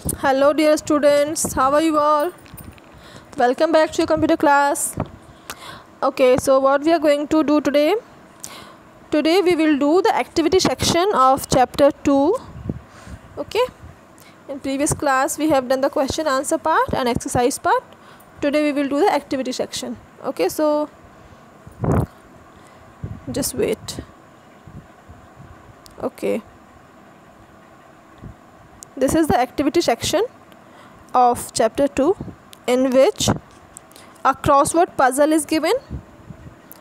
Hello dear students, how are you all? Welcome back to your computer class. Okay, so what we are going to do today? Today we will do the activity section of chapter 2. Okay, in previous class we have done the question answer part and exercise part. Today we will do the activity section. Okay, so just wait. Okay, this is the activity section of chapter 2, in which a crossword puzzle is given,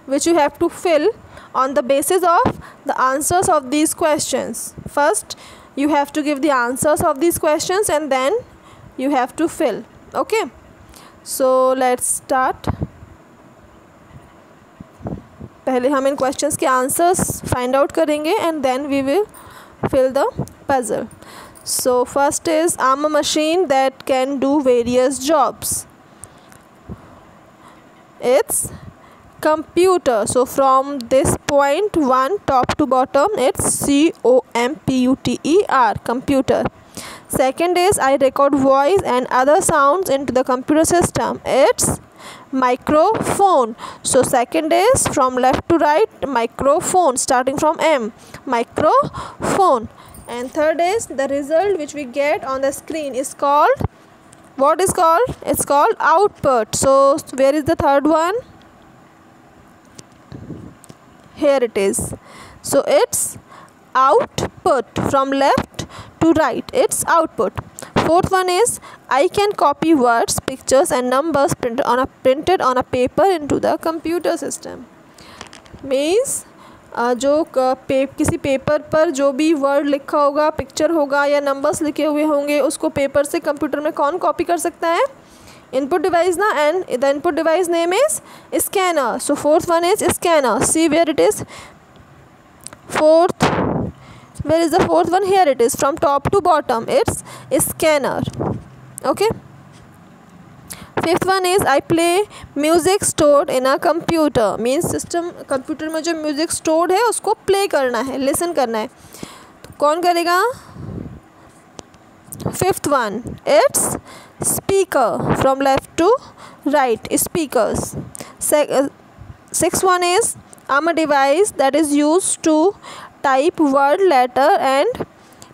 which you have to fill on the basis of the answers of these questions. First you have to give the answers of these questions and then you have to fill. Okay, so let's start. पहले हम इन questions के answers find out करेंगे and then we will fill the puzzle. So first is, I'm a machine that can do various jobs. It's computer. So from this point 1 top to bottom, it's COMPUTER, computer. Second is, I record voice and other sounds into the computer system. It's microphone. So second is from left to right, microphone, starting from M, microphone. And third is, the result which we get on the screen is called, what is called? It's called output. So where is the third one? Here it is. So it's output, from left to right, it's output. Fourth one is, I can copy words, pictures and numbers printed on a paper into the computer system. Means जो किसी paper पर जो भी word लिखा होगा, picture होगा या numbers लिखे हुए होंगे, उसको पेपर से कंप्यूटर में कौन कॉपी कर सकता है? इनपुट डिवाइस ना, and the input device name is scanner. So fourth one is scanner. See where it is. Where is the fourth one? Here it is. From top to bottom, it's scanner. Okay. Fifth one is, I play music stored in a computer. Means system, computer में जो music stored है उसको play करना है, listen करना है. तो कौन करेगा? Fifth one, it's speaker. From left to right, speakers. Sixth one is, I'm a device that is used to type word, letter and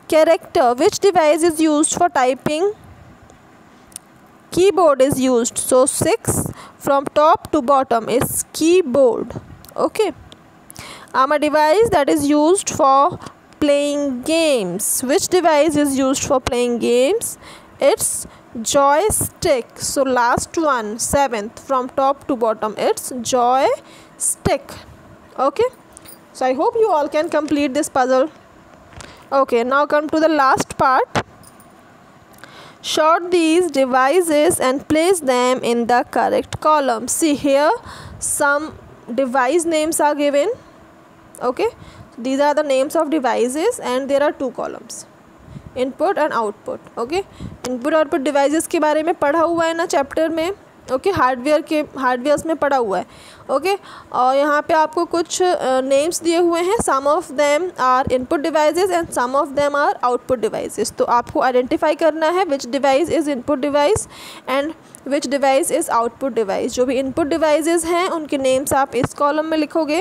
character. Which device is used for typing? Keyboard is used. So 6 from top to bottom is keyboard. Okay. I'm a device that is used for playing games. Which device is used for playing games? It's joystick. So last one, 7th from top to bottom, it's joystick. Okay. So I hope you all can complete this puzzle. Okay, now come to the last part. Sort these devices and place them in the correct column. See here, some device names are given. Okay, these are the names of devices and there are two columns, input and output. Okay, input output devices के बारे में पढ़ा हुआ है ना chapter में. Okay, hardwares में पड़ा हुआ है. ओके, और यहाँ पे आपको कुछ नेम्स दिए हुए हैं. Some of them are input devices and some of them are output devices. तो आपको आइडेंटिफाई करना है which device is input device and which device is output device. जो भी इनपुट डिवाइसेस हैं उनके नेम्स आप इस कॉलम में लिखोगे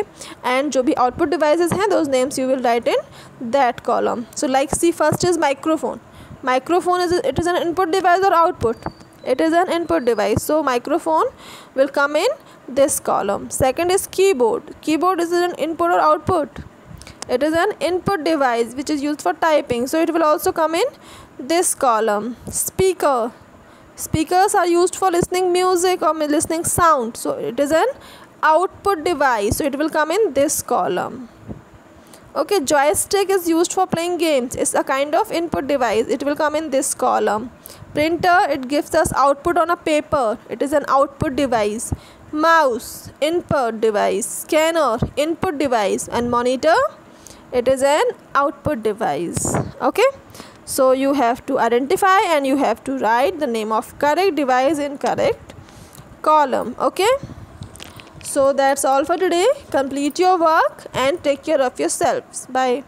एंड जो भी आउटपुट डिवाइसेस हैं those names you will write in that column. So like see, first is microphone. Microphone is an input device or output? It is an input device. So microphone will come in this column. Second is keyboard. Keyboard is an input or output? It is an input device which is used for typing. So it will also come in this column. Speaker. Speakers are used for listening music or listening sound. So it is an output device. So it will come in this column. Okay, joystick is used for playing games. It's a kind of input device. It will come in this column. Printer, it gives us output on a paper. It is an output device. Mouse, input device. Scanner, input device. And monitor, it is an output device. Okay, so you have to identify and you have to write the name of correct device in correct column. Okay. So that's all for today. Complete your work and take care of yourselves. Bye.